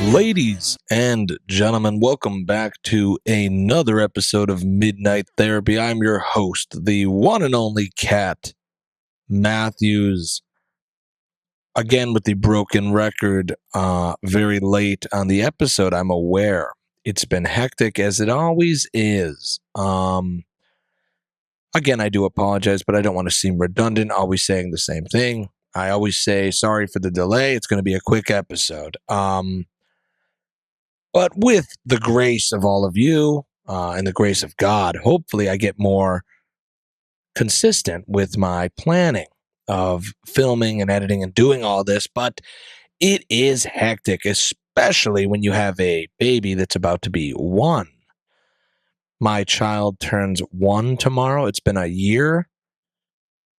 Ladies and gentlemen, welcome back to another episode of Midnight Therapy. I'm your host, the one and only Cat Matthews. Again, with the broken record, very late on the episode, I'm aware. It's been hectic, as it always is. Again, I do apologize, but I don't want to seem redundant, always saying the same thing. I always say, sorry for the delay. It's going to be a quick episode. But with the grace of all of you and the grace of God, hopefully I get more consistent with my planning of filming and editing and doing all this. But it is hectic, especially when you have a baby that's about to be 1. My child turns 1 tomorrow. It's been a year.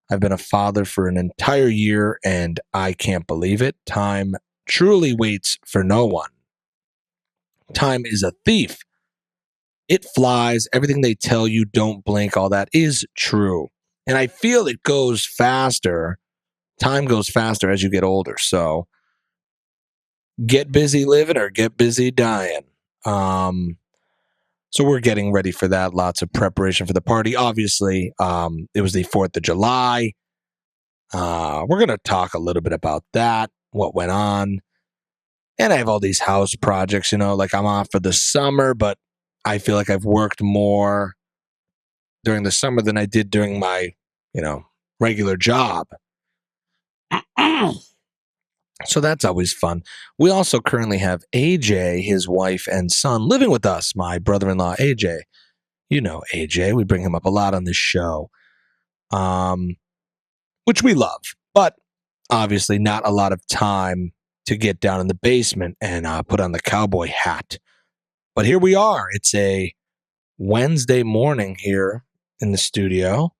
I've been a father for an entire year, and I can't believe it. Time truly waits for no one. Time is a thief. It flies. Everything they tell you, don't blink, all that is true. And I feel it goes faster. Time goes faster as you get older. So get busy living or get busy dying. So we're getting ready for that. Lots of preparation for the party. Obviously, it was the 4th of July. We're going to talk a little bit about that, what went on. And I have all these house projects, like I'm off for the summer, but I feel like I've worked more during the summer than I did during my, regular job. So that's always fun. We also currently have AJ, his wife and son, living with us, my brother-in-law, AJ. You know AJ. We bring him up a lot on this show, which we love, but obviously not a lot of time to get down in the basement and put on the cowboy hat. But here we are. It's a Wednesday morning here in the studio.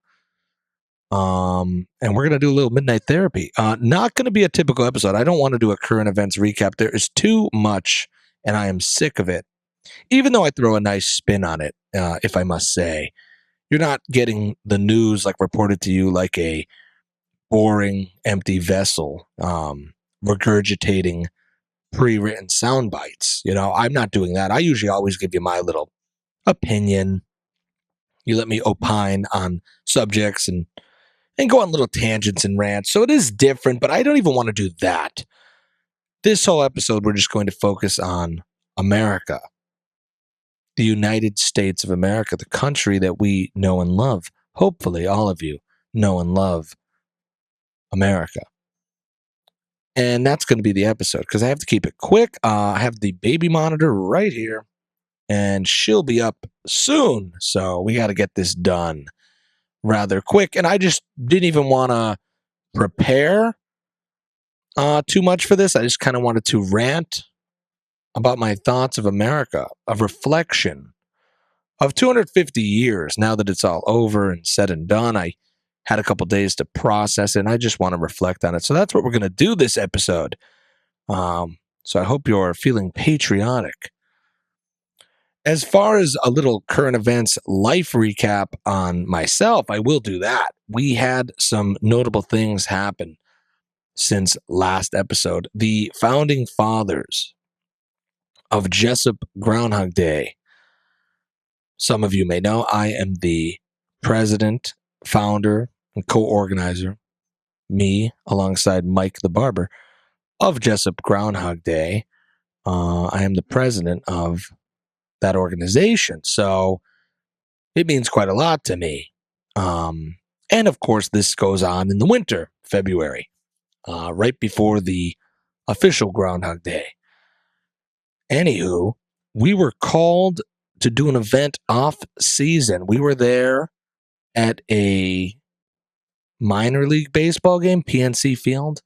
And we're going to do a little midnight therapy. Not going to be a typical episode. I don't want to do a current events recap. There is too much, and I am sick of it. Even though I throw a nice spin on it, if I must say. You're not getting the news like reported to you like a boring, empty vessel, regurgitating pre-written sound bites. I'm not doing that. I usually always give you my little opinion. You let me opine on subjects and go on little tangents and rants. So it is different, but I don't even want to do that. This whole episode, we're just going to focus on America, the United States of America, the country that we know and love. Hopefully, all of you know and love America. And that's going to be the episode because I have to keep it quick. I have the baby monitor right here, and she'll be up soon. So we got to get this done rather quick. And I just didn't even want to prepare too much for this. I just kind of wanted to rant about my thoughts of America, of reflection of 250 years. Now that it's all over and said and done, I had a couple days to process it, and I just want to reflect on it. So that's what we're going to do this episode. So I hope you're feeling patriotic. As far as a little current events life recap on myself, I will do that. We had some notable things happen since last episode. The founding fathers of Jessup Groundhog Day. Some of you may know I am the president, founder, and co-organizer, me alongside Mike the barber, of Jessup Groundhog Day. I am the president of that organization. So it means quite a lot to me. And of course, this goes on in the winter, February, right before the official Groundhog Day. Anywho, we were called to do an event off season. We were there at a minor league baseball game, PNC Field,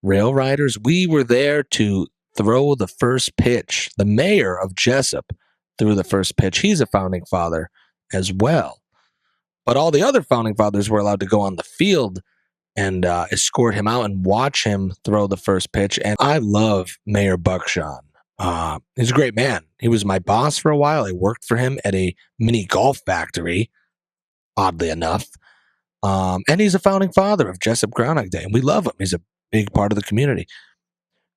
Rail Riders. We were there to throw the first pitch. The mayor of Jessup threw the first pitch. He's a founding father as well. But all the other founding fathers were allowed to go on the field and escort him out and watch him throw the first pitch. And I love Mayor Buckshon. He's a great man. He was my boss for a while. I worked for him at a mini golf factory, oddly enough. And he's a founding father of Jessup Groundhog Day. And we love him. He's a big part of the community.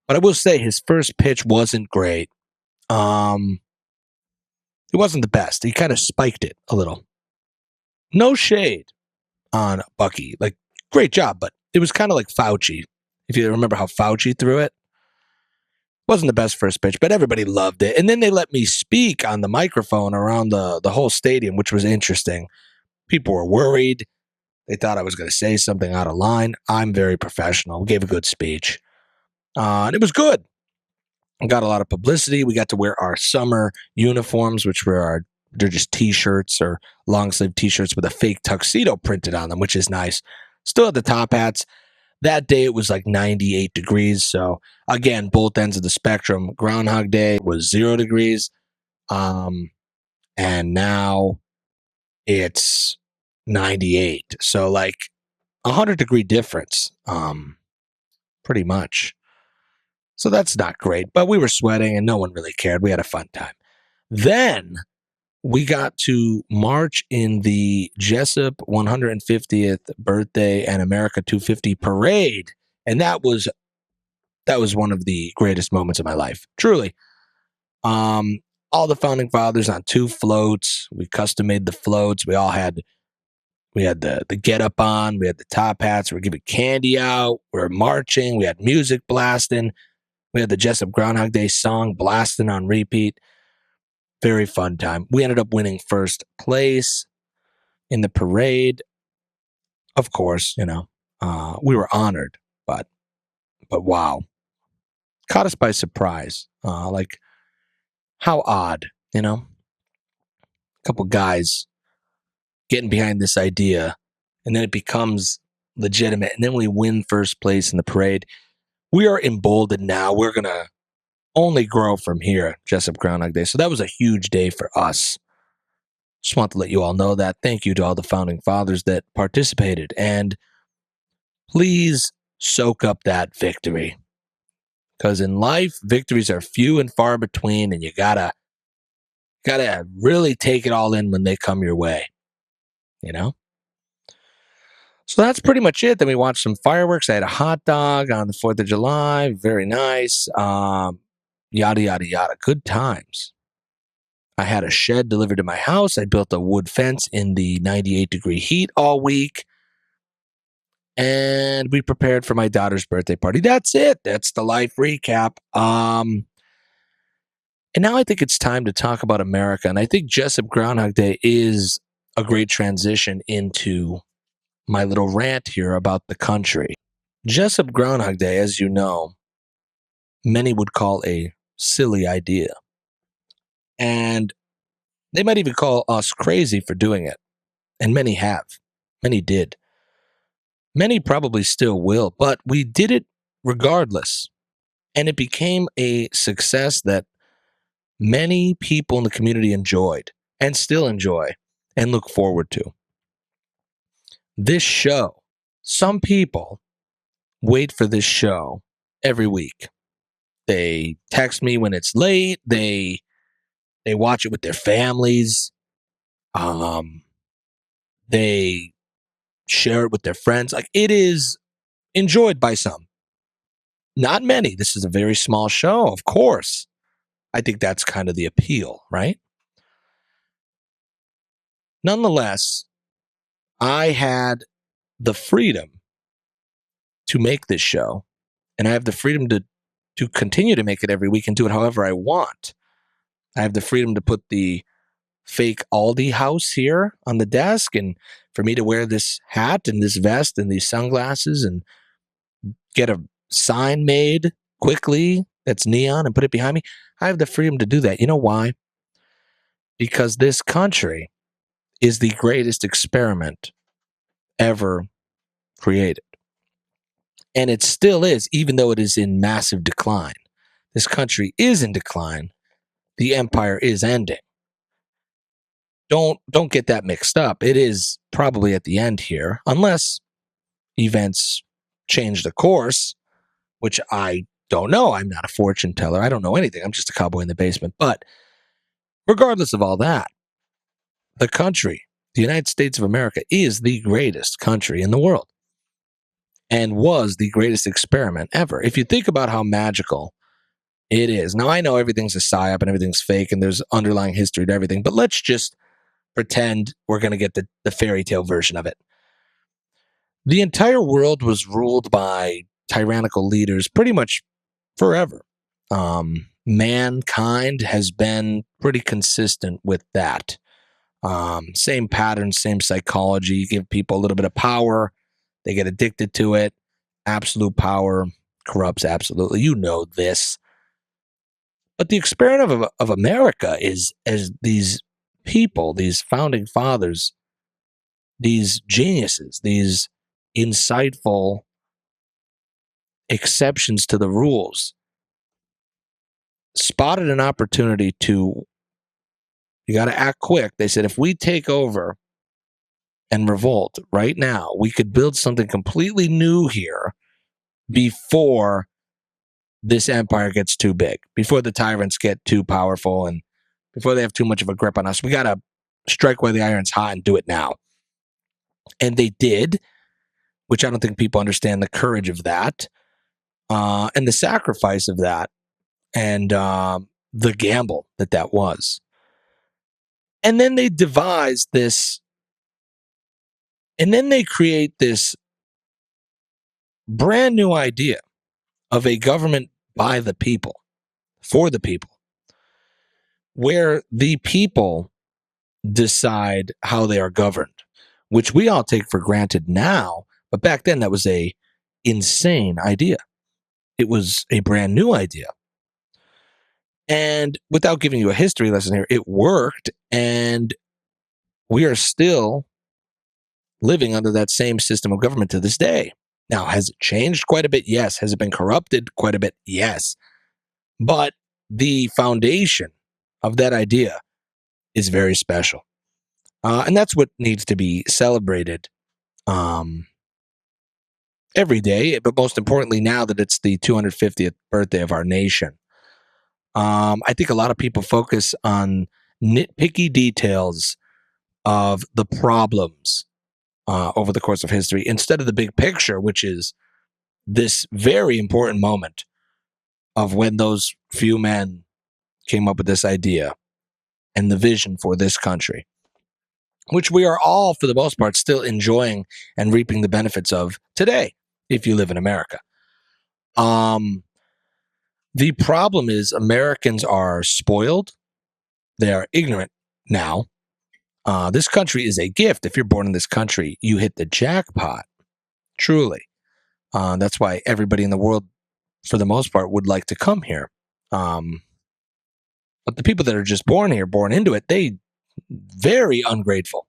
But I will say his first pitch wasn't great. Um, it wasn't the best. He kind of spiked it a little. No shade on Bucky. Like, great job, but it was kind of like Fauci. If you remember how Fauci threw it, wasn't the best first pitch, but everybody loved it. And then they let me speak on the microphone around the whole stadium, which was interesting. People were worried. They thought I was going to say something out of line. I'm very professional. Gave a good speech. And it was good. Got a lot of publicity. We got to wear our summer uniforms, which they're just t-shirts or long sleeve t-shirts with a fake tuxedo printed on them, which is nice. Still had the top hats. That day it was like 98 degrees. So again, both ends of the spectrum. Groundhog Day was 0 degrees. And now it's 98. So like 100-degree difference. Pretty much. So that's not great, but we were sweating and no one really cared. We had a fun time. Then we got to march in the Jessup 150th birthday and America 250 parade. And that was one of the greatest moments of my life. Truly. All the founding fathers on 2 floats. We custom made the floats. We had the get up on, we had the top hats, we were giving candy out, we were marching, we had music blasting. We had the Jessup Groundhog Day song blasting on repeat. Very fun time. We ended up winning first place in the parade. Of course, we were honored, but wow. Caught us by surprise. Like, how odd, A couple guys getting behind this idea, and then it becomes legitimate, and then we win first place in the parade. We are emboldened now. We're going to only grow from here, Jessup Groundhog Day. So that was a huge day for us. Just want to let you all know that. Thank you to all the founding fathers that participated. And please soak up that victory. Because in life, victories are few and far between, and you gotta really take it all in when they come your way. So that's pretty much it. Then we watched some fireworks. I had a hot dog on the 4th of July. Very nice. Yada, yada, yada. Good times. I had a shed delivered to my house. I built a wood fence in the 98-degree heat all week. And we prepared for my daughter's birthday party. That's it. That's the life recap. And now I think it's time to talk about America. And I think Jessup Groundhog Day is a great transition into my little rant here about the country. Jessup Groundhog Day, as you know, many would call a silly idea. And they might even call us crazy for doing it. And many have. Many did. Many probably still will. But we did it regardless. And it became a success that many people in the community enjoyed and still enjoy and look forward to. This show, some people wait for this show every week. They text me when it's late. They watch it with their families. They share it with their friends. Like, it is enjoyed by some. Not many. This is a very small show, of course. I think that's kind of the appeal, right? Nonetheless, I had the freedom to make this show, and I have the freedom to continue to make it every week and do it however I want. I have the freedom to put the fake Aldi house here on the desk, and for me to wear this hat and this vest and these sunglasses and get a sign made quickly that's neon and put it behind me. I have the freedom to do that. You know why? Because this country is the greatest experiment ever created. And it still is, even though it is in massive decline. This country is in decline. The empire is ending. Don't get that mixed up. It is probably at the end here, unless events change the course, which I don't know. I'm not a fortune teller. I don't know anything. I'm just a cowboy in the basement. But regardless of all that, the country, the United States of America, is the greatest country in the world. and was the greatest experiment ever. If you think about how magical it is. Now, I know everything's a psyop and everything's fake and there's underlying history to everything, but let's just pretend we're going to get the fairy tale version of it. The entire world was ruled by tyrannical leaders pretty much forever. Mankind has been pretty consistent with that. Same patterns, same psychology. You give people a little bit of power, they get addicted to it. Absolute power corrupts absolutely. You know this. But the experiment of America is as these people, these founding fathers, these geniuses, these insightful exceptions to the rules, spotted an opportunity to, you got to act quick. They said, if we take over and revolt right now, we could build something completely new here before this empire gets too big, before the tyrants get too powerful, and before they have too much of a grip on us. We got to strike while the iron's hot and do it now. And they did, which I don't think people understand the courage of that, and the sacrifice of that, and the gamble that was. And then they devise this, and then they create this brand new idea of a government by the people, for the people, where the people decide how they are governed, which we all take for granted now. But back then, that was a insane idea. It was a brand new idea. And without giving you a history lesson here, it worked. And we are still living under that same system of government to this day. Now, has it changed quite a bit? Yes. Has it been corrupted quite a bit? Yes. But the foundation of that idea is very special. And that's what needs to be celebrated every day, but most importantly, now that it's the 250th birthday of our nation. I think a lot of people focus on nitpicky details of the problems over the course of history instead of the big picture, which is this very important moment of when those few men came up with this idea and the vision for this country, which we are all, for the most part, still enjoying and reaping the benefits of today, if you live in America. The problem is Americans are spoiled. They are ignorant now. This country is a gift. If you're born in this country, you hit the jackpot, truly. That's why everybody in the world, for the most part, would like to come here. But the people that are just born here, born into it, they very ungrateful.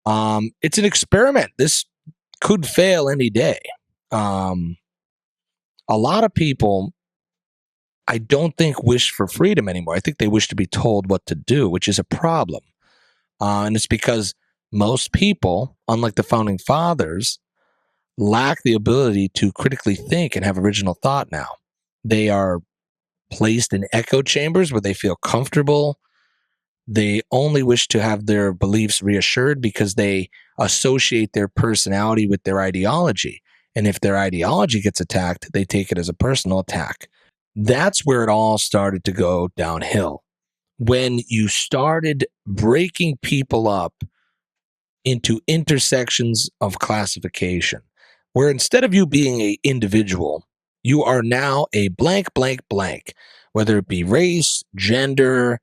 It's an experiment. This could fail any day. A lot of people, I don't think, wish for freedom anymore. I think they wish to be told what to do, which is a problem. And it's because most people, unlike the founding fathers, lack the ability to critically think and have original thought now. They are placed in echo chambers where they feel comfortable. They only wish to have their beliefs reassured because they associate their personality with their ideology. And if their ideology gets attacked, they take it as a personal attack. That's where it all started to go downhill. When you started breaking people up into intersections of classification, where instead of you being an individual, you are now a blank, blank, blank, whether it be race, gender,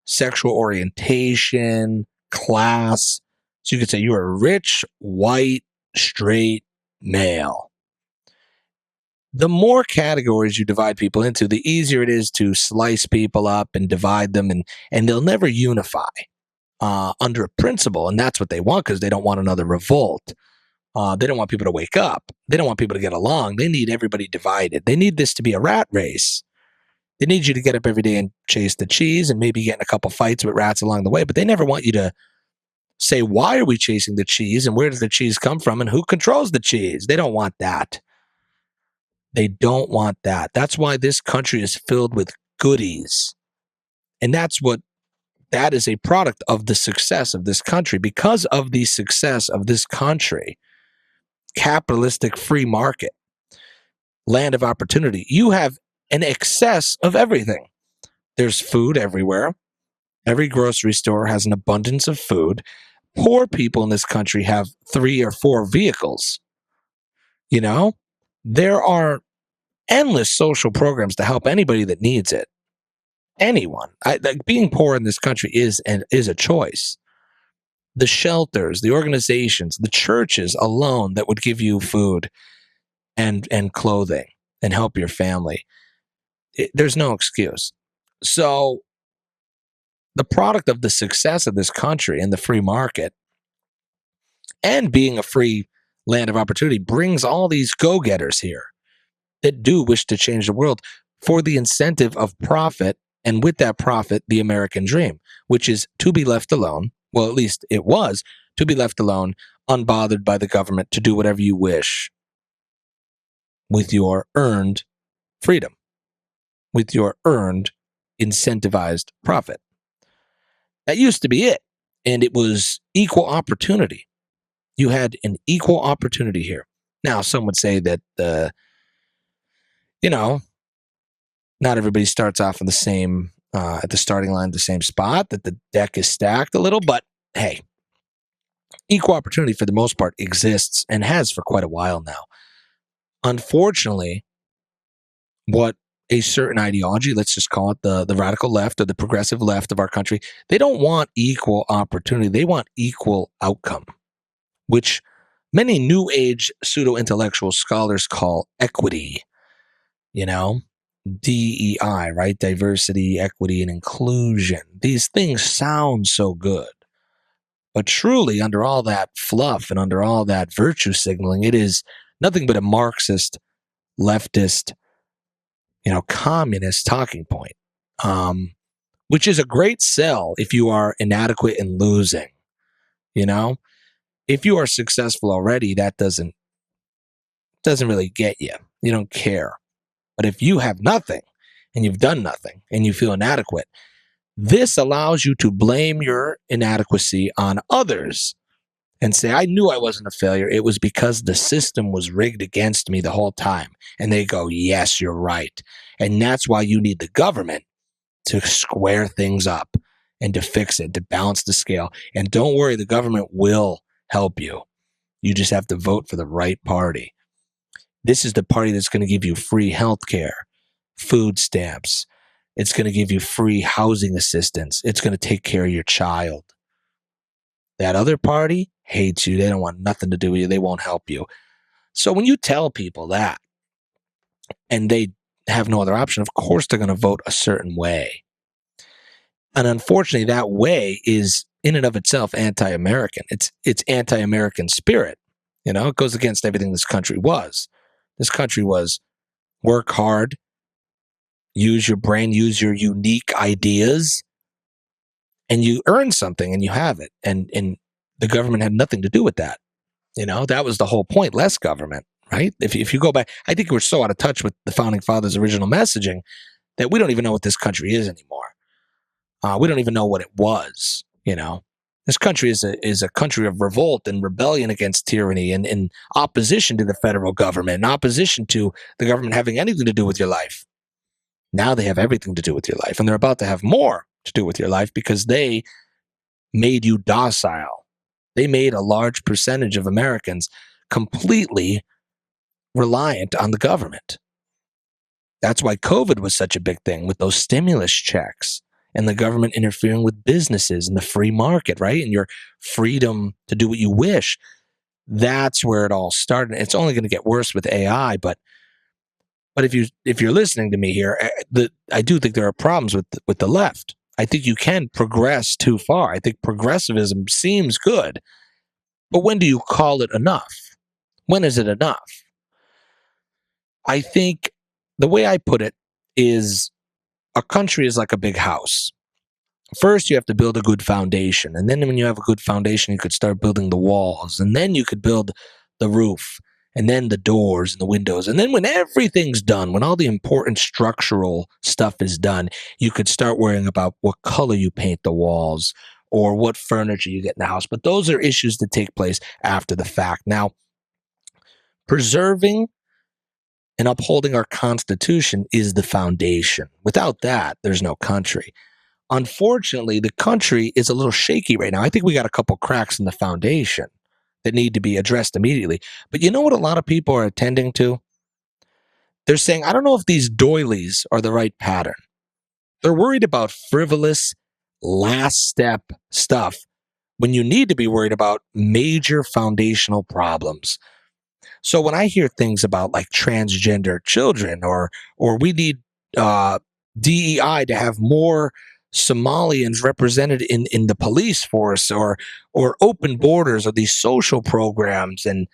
sexual orientation, class. So you could say you are a rich, white, straight male. The more categories you divide people into, the easier it is to slice people up and divide them, and they'll never unify under a principle. And that's what they want, because they don't want another revolt. They don't want people to wake up. They don't want people to get along. They need everybody divided. They need this to be a rat race. They need you to get up every day and chase the cheese and maybe get in a couple fights with rats along the way, but they never want you to say, why are we chasing the cheese and where does the cheese come from and who controls the cheese? They don't want that. They don't want that. That's why this country is filled with goodies. And that is a product of the success of this country. Because of the success of this country, capitalistic free market, land of opportunity. You have an excess of everything. There's food everywhere. Every grocery store has an abundance of food. Poor people in this country have 3 or 4 vehicles. You know, there are endless social programs to help anybody that needs it. Anyone. Like being poor in this country is a choice. The shelters, the organizations, the churches alone that would give you food and clothing and help your family. There's no excuse. So the product of the success of this country and the free market and being a free land of opportunity brings all these go-getters here that do wish to change the world for the incentive of profit, and with that profit, the American dream, which is to be left alone. Well, at least it was to be left alone, unbothered by the government, to do whatever you wish with your earned freedom, with your earned incentivized profit. That used to be it. And it was equal opportunity. You had an equal opportunity here. Now, some would say that, not everybody starts off in the same, at the starting line, the same spot, that the deck is stacked a little, but hey, equal opportunity for the most part exists and has for quite a while now. Unfortunately, what a certain ideology, let's just call it the radical left or the progressive left of our country, they don't want equal opportunity. They want equal outcome, which many new age pseudo intellectual scholars call equity, DEI, right? Diversity, equity, and inclusion. These things sound so good. But truly, under all that fluff and under all that virtue signaling, it is nothing but a Marxist, leftist, communist talking point, which is a great sell if you are inadequate and losing. If you are successful already, that doesn't really get you. You don't care. But if you have nothing and you've done nothing and you feel inadequate, this allows you to blame your inadequacy on others and say, I knew I wasn't a failure. It was because the system was rigged against me the whole time. And they go, yes, you're right. And that's why you need the government to square things up and to fix it, to balance the scale. And don't worry, the government will help you. You just have to vote for the right party. This is the party that's going to give you free health care, food stamps. It's going to give you free housing assistance. It's going to take care of your child. That other party hates you. They don't want nothing to do with you. They won't help you. So when you tell people that and they have no other option, of course they're going to vote a certain way. And unfortunately, that way is in and of itself anti-American. It's anti-American spirit. It goes against everything this country was. This country was work hard, use your brain, use your unique ideas, and you earn something and you have it. And the government had nothing to do with that. That was the whole point, less government, right? If you go back, I think we're so out of touch with the Founding Fathers' original messaging that we don't even know what this country is anymore. We don't even know what it was, This country is a country of revolt and rebellion against tyranny and in opposition to the federal government, in opposition to the government having anything to do with your life. Now they have everything to do with your life, and they're about to have more to do with your life because they made you docile. They made a large percentage of Americans completely reliant on the government. That's why COVID was such a big thing with those stimulus checks and the government interfering with businesses and the free market, right? And your freedom to do what you wish. That's where it all started. It's only going to get worse with AI, but if you're listening to me here, I do think there are problems with the left. I think you can progress too far. I think progressivism seems good, but when do you call it enough? When is it enough? I think the way I put it is a country is like a big house. First, you have to build a good foundation. And then when you have a good foundation, you could start building the walls. And then you could build the roof. And then the doors and the windows. And then when everything's done, when all the important structural stuff is done, you could start worrying about what color you paint the walls or what furniture you get in the house. But those are issues that take place after the fact. Now, Preserving and upholding our Constitution is the foundation. Without that, there's no country. Unfortunately, the country is a little shaky right now. I think we got a couple cracks in the foundation that need to be addressed immediately. But you know what a lot of people are attending to? They're saying, I don't know if these doilies are the right pattern. They're worried about frivolous, last step stuff when you need to be worried about major foundational problems. So when I hear things about like transgender children, or we need uh, DEI to have more Somalians represented in the police force, or open borders, or these social programs, and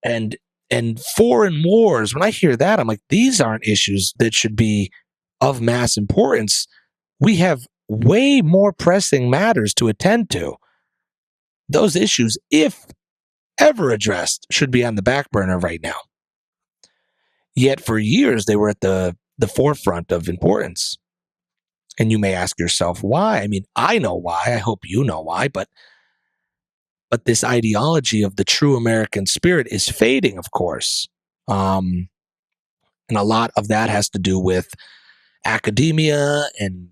and foreign wars, when I hear that, I'm like, these aren't issues that should be of mass importance. We have way more pressing matters to attend to. Those issues, if ever addressed, should be on the back burner right now. Yet for years, they were at the forefront of importance. And you may ask yourself why. I mean, I know why. I hope you know why. But this ideology of the true American spirit is fading, of course. And a lot of that has to do with academia and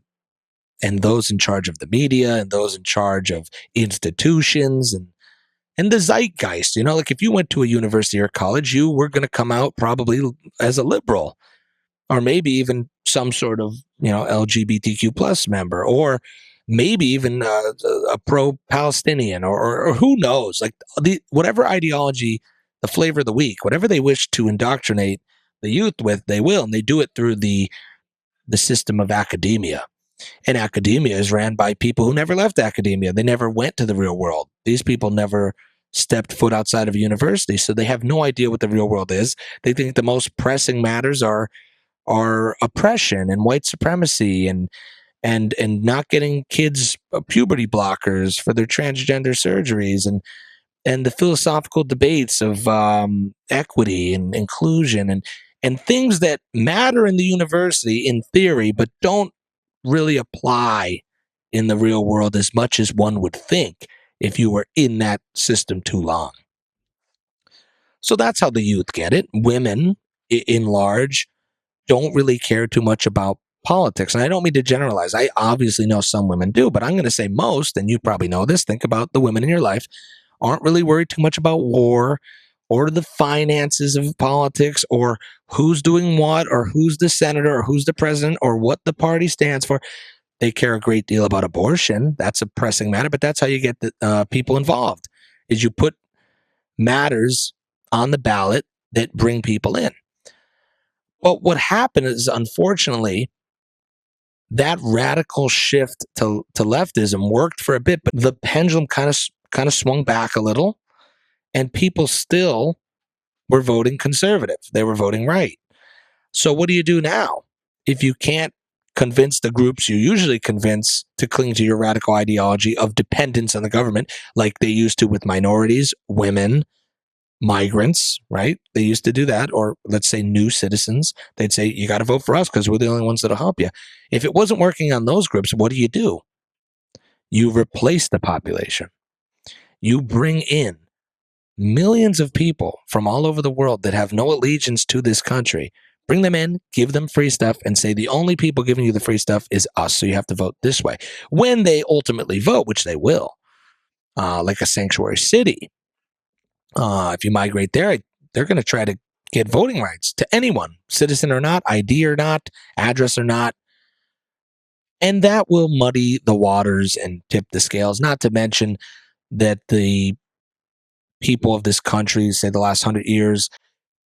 those in charge of the media and those in charge of institutions and the zeitgeist. You know, like if you went to a university or college, you were going to come out probably as a liberal, or maybe even some sort of, LGBTQ plus member, or maybe even a pro-Palestinian, or who knows, like whatever ideology, the flavor of the week, whatever they wish to indoctrinate the youth with, they will, and they do it through the system of academia. And academia is ran by people who never left academia. They never went to the real world. These people never stepped foot outside of a university, so they have no idea what the real world is. They think the most pressing matters are oppression and white supremacy and not getting kids puberty blockers for their transgender surgeries, and the philosophical debates of equity and inclusion, and things that matter in the university in theory, but don't really apply in the real world as much as one would think if you were in that system too long. So that's how the youth get it. Women, in large, don't really care too much about politics. And I don't mean to generalize. I obviously know some women do, but I'm going to say most, and you probably know this, think about the women in your life, aren't really worried too much about war or the finances of politics or who's doing what or who's the senator or who's the president or what the party stands for. They care a great deal about abortion. That's a pressing matter, but that's how you get the people involved, is you put matters on the ballot that bring people in. But what happened is, unfortunately, that radical shift to leftism worked for a bit, but the pendulum kind of swung back a little, and people still were voting conservative. They were voting right. So what do you do now if you can't convince the groups you usually convince to cling to your radical ideology of dependence on the government, like they used to with minorities, women, migrants, right? They used to do that. Or let's say new citizens. They'd say, you got to vote for us because we're the only ones that'll help you. If it wasn't working on those groups, what do? You replace the population. You bring in millions of people from all over the world that have no allegiance to this country. Bring them in, give them free stuff, and say the only people giving you the free stuff is us, so you have to vote this way. When they ultimately vote, which they will, like a sanctuary city, if you migrate there, they're going to try to get voting rights to anyone, citizen or not, ID or not, address or not. And that will muddy the waters and tip the scales, not to mention that the people of this country, say the last 100 years,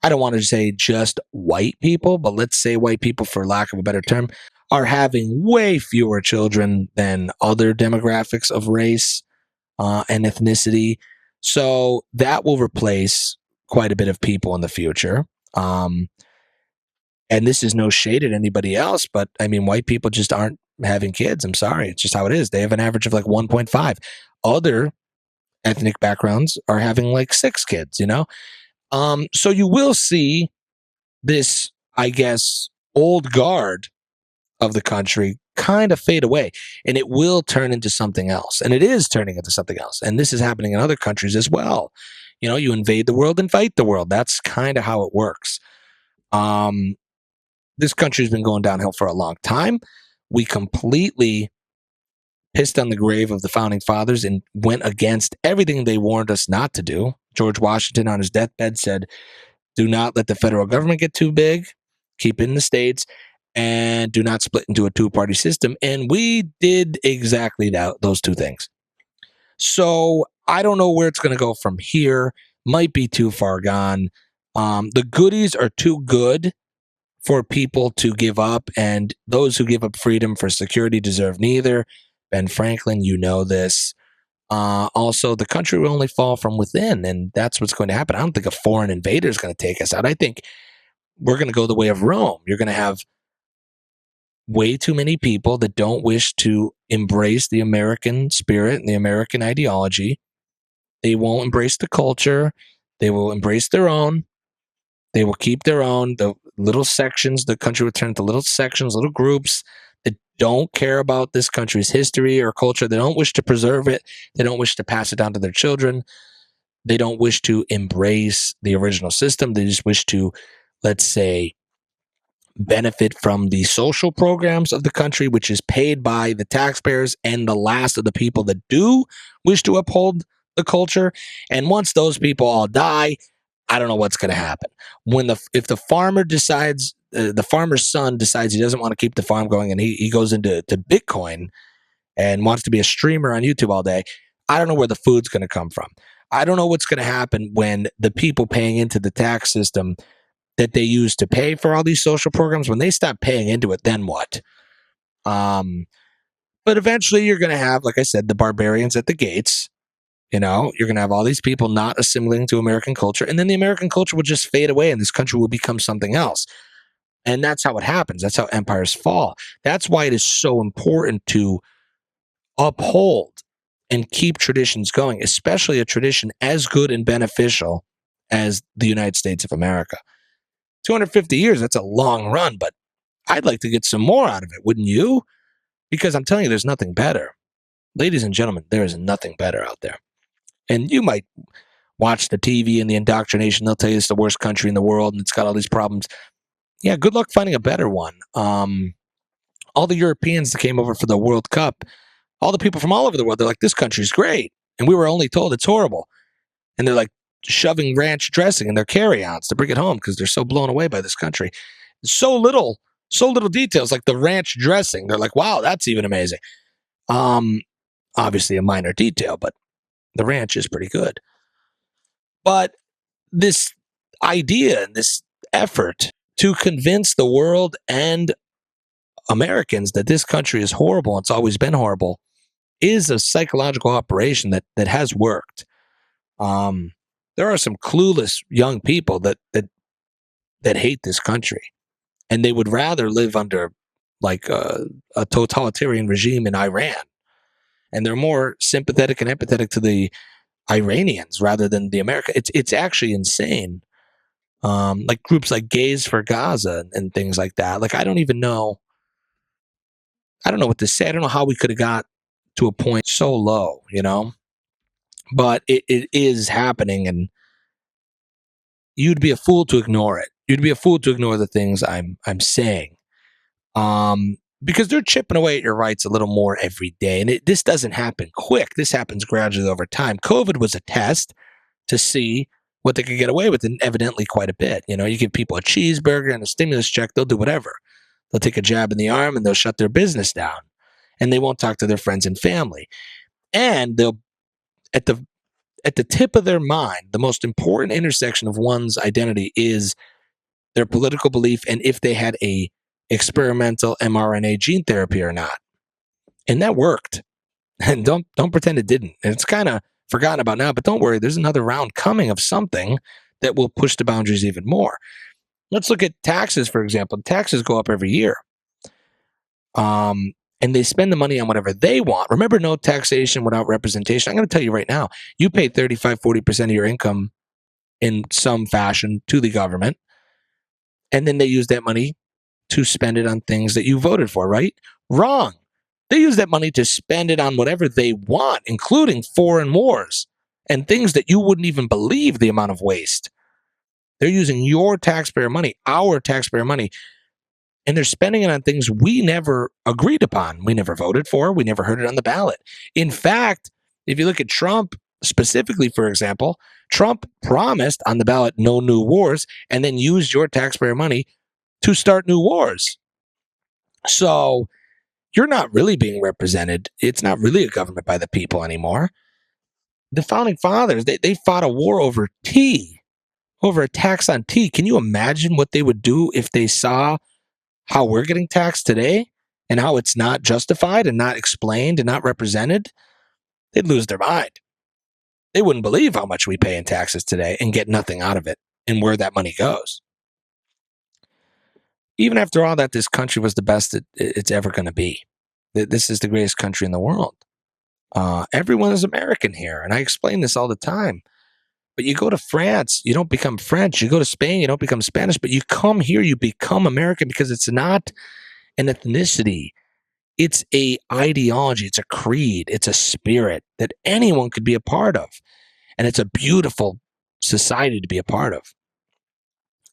I don't want to say just white people, but let's say white people, for lack of a better term, are having way fewer children than other demographics of race and ethnicity. So that will replace quite a bit of people in the future. And this is no shade at anybody else, but I mean, white people just aren't having kids. I'm sorry. It's just how it is. They have an average of like 1.5. Other ethnic backgrounds are having like 6 kids, So you will see this, I guess, old guard of the country kind of fade away, and it will turn into something else. And it is turning into something else. And this is happening in other countries as well. You invade the world and fight the world. That's kind of how it works. Um, this country's been going downhill for a long time. We completely pissed on the grave of the founding fathers and went against everything they warned us not to do. George Washington on his deathbed said, do not let the federal government get too big, keep it in the states, and do not split into a two-party system. And we did exactly that, those two things. So I don't know where it's going to go from here. Might be too far gone. The goodies are too good for people to give up, and those who give up freedom for security deserve neither. Ben Franklin, you know this. Also, the country will only fall from within, and that's what's going to happen. I don't think a foreign invader is going to take us out. I think we're going to go the way of Rome. You're going to have way too many people that don't wish to embrace the American spirit and the American ideology. They won't embrace the culture. They will embrace their own. They will keep their own. The little sections, the country will turn into little sections, little groups that don't care about this country's history or culture. They don't wish to preserve it. They don't wish to pass it down to their children. They don't wish to embrace the original system. They just wish to, let's say, benefit from the social programs of the country, which is paid by the taxpayers and the last of the people that do wish to uphold the culture. And once those people all die, I don't know what's going to happen. If the farmer decides, the farmer's son decides he doesn't want to keep the farm going, and he goes into Bitcoin and wants to be a streamer on YouTube all day, I don't know where the food's going to come from. I don't know what's going to happen when the people paying into the tax system that they use to pay for all these social programs, when they stop paying into it, then what? But eventually you're going to have, like I said, the barbarians at the gates. You're going to have all these people not assimilating to American culture, and then the American culture will just fade away and this country will become something else. And that's how it happens. That's how empires fall. That's why it is so important to uphold and keep traditions going, especially a tradition as good and beneficial as the United States of America. 250 years, that's a long run, but I'd like to get some more out of it, wouldn't you? Because I'm telling you, there's nothing better. Ladies and gentlemen, there is nothing better out there. And you might watch the TV and the indoctrination. They'll tell you it's the worst country in the world and it's got all these problems. Yeah, good luck finding a better one. All the Europeans that came over for the World Cup, all the people from all over the world, they're like, this country's great. And we were only told it's horrible. And they're like shoving ranch dressing in their carry-ons to bring it home because they're so blown away by this country. So little details, like the ranch dressing. They're like, wow, that's even amazing. Obviously a minor detail, but the ranch is pretty good. But this idea and this effort to convince the world and Americans that this country is horrible, it's always been horrible, is a psychological operation that has worked. There are some clueless young people that hate this country, and they would rather live under like a totalitarian regime in Iran, and they're more sympathetic and empathetic to the Iranians rather than the America. It's actually insane. Like groups like Gays for Gaza and things like that. Like I don't know what to say. I don't know how we could have got to a point so low, but it is happening, and you'd be a fool to ignore it. You'd be a fool to ignore the things I'm saying, because they're chipping away at your rights a little more every day. And this doesn't happen quick. This happens gradually over time. COVID was a test to see what they could get away with, and evidently quite a bit. You give people a cheeseburger and a stimulus check, they'll do whatever. They'll take a jab in the arm and they'll shut their business down, and they won't talk to their friends and family. And they'll, at the tip of their mind, the most important intersection of one's identity is their political belief and if they had a experimental mRNA gene therapy or not. And that worked. And don't pretend it didn't. And it's kind of forgotten about now, but don't worry, there's another round coming of something that will push the boundaries even more. Let's look at taxes, for example. Taxes go up every year. And they spend the money on whatever they want. Remember, no taxation without representation. I'm going to tell you right now, you pay 35, 40% of your income in some fashion to the government, and then they use that money to spend it on things that you voted for, right? Wrong. They use that money to spend it on whatever they want, including foreign wars and things that you wouldn't even believe the amount of waste. They're using your taxpayer money, our taxpayer money, and they're spending it on things we never agreed upon. We never voted for. We never heard it on the ballot. In fact, if you look at Trump specifically, for example, Trump promised on the ballot no new wars and then used your taxpayer money to start new wars. So you're not really being represented. It's not really a government by the people anymore. The founding fathers, they fought a war over tea, over a tax on tea. Can you imagine what they would do if they saw how we're getting taxed today and how it's not justified and not explained and not represented? They'd lose their mind. They wouldn't believe how much we pay in taxes today and get nothing out of it and where that money goes. Even after all that, this country was the best it's ever going to be. This is the greatest country in the world. Everyone is American here, and I explain this all the time. But you go to France, you don't become French. You go to Spain, you don't become Spanish. But you come here, you become American because it's not an ethnicity. It's a ideology. It's a creed. It's a spirit that anyone could be a part of. And it's a beautiful society to be a part of.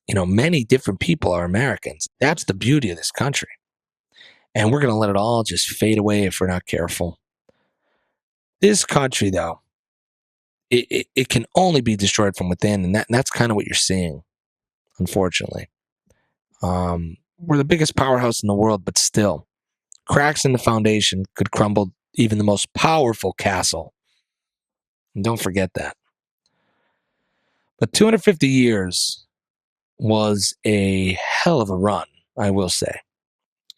You know, many different people are Americans. That's the beauty of this country. And we're going to let it all just fade away if we're not careful. This country, though, it can only be destroyed from within. And that's kind of what you're seeing, unfortunately. We're the biggest powerhouse in the world, but still, cracks in the foundation could crumble even the most powerful castle. And don't forget that. But 250 years was a hell of a run, I will say.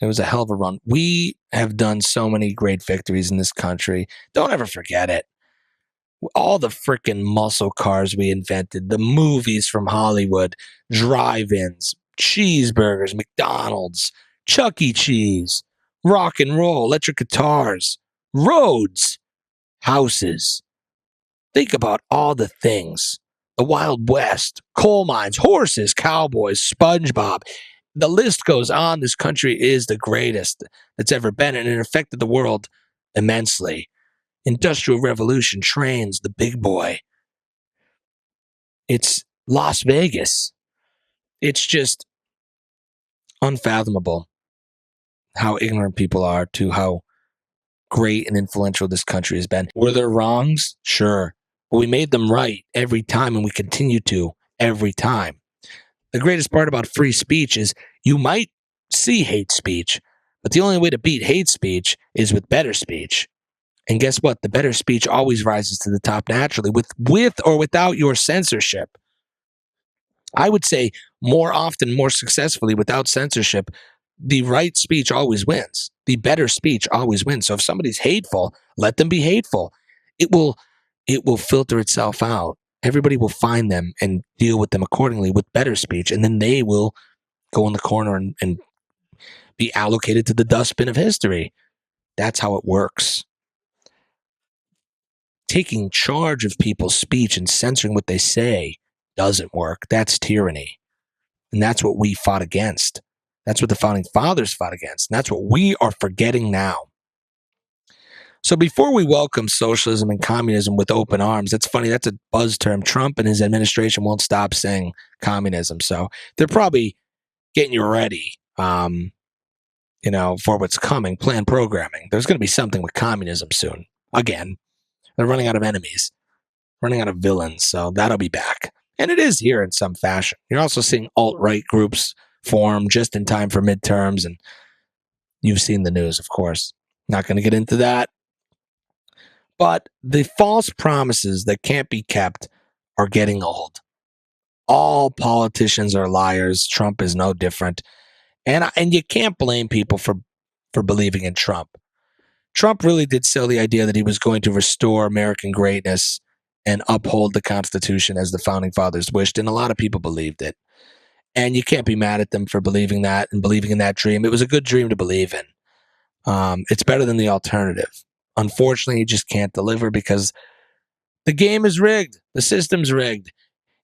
It was a hell of a run. We have done so many great victories in this country. Don't ever forget it. All the freaking muscle cars we invented, the movies from Hollywood, drive-ins, cheeseburgers, McDonald's, Chuck E. Cheese, rock and roll, electric guitars, roads, houses. Think about all the things. The Wild West, coal mines, horses, cowboys, SpongeBob. The list goes on. This country is the greatest that's ever been, and it affected the world immensely. Industrial Revolution, trains, the big boy. It's Las Vegas. It's just unfathomable how ignorant people are to how great and influential this country has been. Were there wrongs? Sure. But we made them right every time, and we continue to every time. The greatest part about free speech is you might see hate speech, but the only way to beat hate speech is with better speech. And guess what? The better speech always rises to the top naturally, with or without your censorship. I would say more often, more successfully, without censorship, the right speech always wins. The better speech always wins. So if somebody's hateful, let them be hateful. It will filter itself out. Everybody will find them and deal with them accordingly with better speech, and then they will go in the corner and be allocated to the dustbin of history. That's how it works. Taking charge of people's speech and censoring what they say doesn't work. That's tyranny. And that's what we fought against. That's what the founding fathers fought against. And that's what we are forgetting now. So before we welcome socialism and communism with open arms, that's funny, that's a buzz term. Trump and his administration won't stop saying communism. So they're probably getting you ready, for what's coming, planned programming. There's going to be something with communism soon. Again, they're running out of enemies, running out of villains. So that'll be back. And it is here in some fashion. You're also seeing alt-right groups form just in time for midterms. And you've seen the news, of course. Not going to get into that. But the false promises that can't be kept are getting old. All politicians are liars. Trump is no different. And you can't blame people for believing in Trump. Trump really did sell the idea that he was going to restore American greatness and uphold the Constitution as the founding fathers wished. And a lot of people believed it. And you can't be mad at them for believing that and believing in that dream. It was a good dream to believe in. It's better than the alternative. Unfortunately, you just can't deliver because the game is rigged. The system's rigged.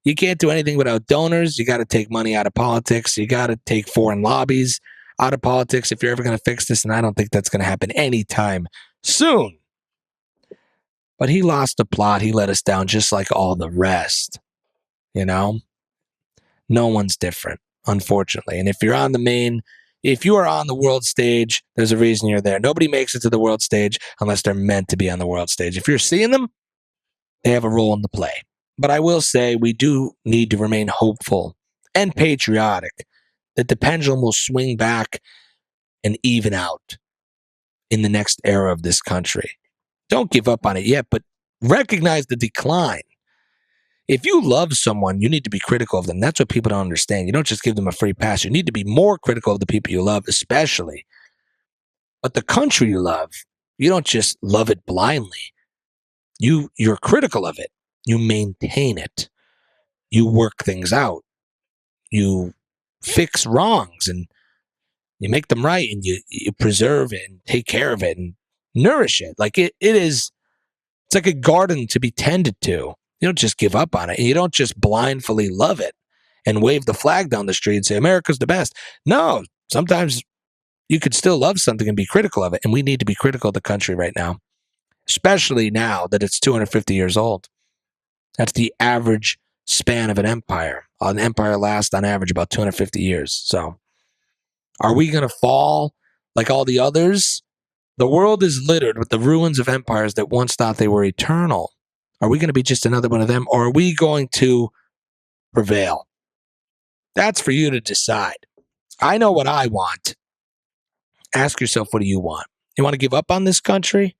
You can't do anything without donors. You got to take money out of politics. You got to take foreign lobbies out of politics if you're ever going to fix this. And I don't think that's going to happen anytime soon. But he lost the plot. He let us down just like all the rest. You know, no one's different, unfortunately. And if you are on the world stage, there's a reason you're there. Nobody makes it to the world stage unless they're meant to be on the world stage. If you're seeing them, they have a role in the play. But I will say we do need to remain hopeful and patriotic that the pendulum will swing back and even out in the next era of this country. Don't give up on it yet, but recognize the decline. If you love someone, you need to be critical of them. That's what people don't understand. You don't just give them a free pass. You need to be more critical of the people you love, especially. But the country you love, you don't just love it blindly. You're critical of it. You maintain it. You work things out. You fix wrongs and you make them right, and you preserve it and take care of it and nourish it. Like it's like a garden to be tended to. You don't just give up on it. And you don't just blindly love it and wave the flag down the street and say, America's the best. No, sometimes you could still love something and be critical of it. And we need to be critical of the country right now, especially now that it's 250 years old. That's the average span of an empire. An empire lasts on average about 250 years. So are we going to fall like all the others? The world is littered with the ruins of empires that once thought they were eternal. Are we going to be just another one of them, or are we going to prevail? That's for you to decide. I know what I want. Ask yourself, what do you want? You want to give up on this country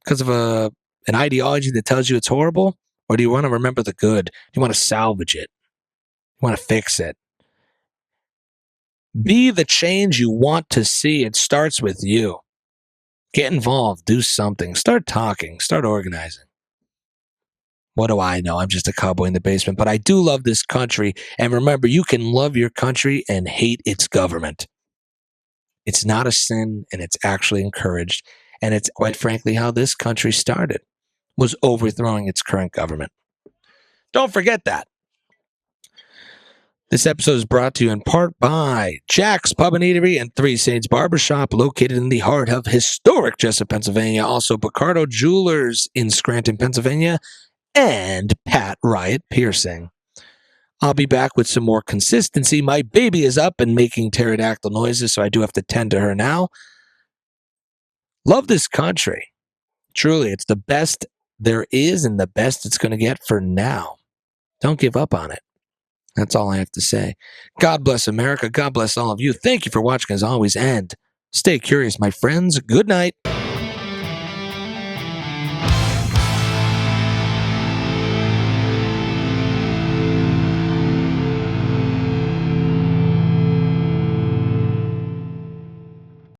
because of an ideology that tells you it's horrible? Or do you want to remember the good? Do you want to salvage it? You want to fix it? Be the change you want to see. It starts with you. Get involved. Do something. Start talking. Start organizing. What do I know? I'm just a cowboy in the basement. But I do love this country. And remember, you can love your country and hate its government. It's not a sin, and it's actually encouraged. And it's quite frankly how this country started, was overthrowing its current government. Don't forget that. This episode is brought to you in part by Jack's Pub and Eatery and Three Saints Barbershop, located in the heart of historic Jessup, Pennsylvania. Also, Picardo Jewelers in Scranton, Pennsylvania, and Pat Riot Piercing. I'll be back with some more consistency. My baby is up and making pterodactyl noises, so I do have to tend to her now. Love this country. Truly, it's the best there is and the best it's going to get for now. Don't give up on it. That's all I have to say. God bless America. God bless all of you. Thank you for watching as always, and stay curious, my friends. Good night.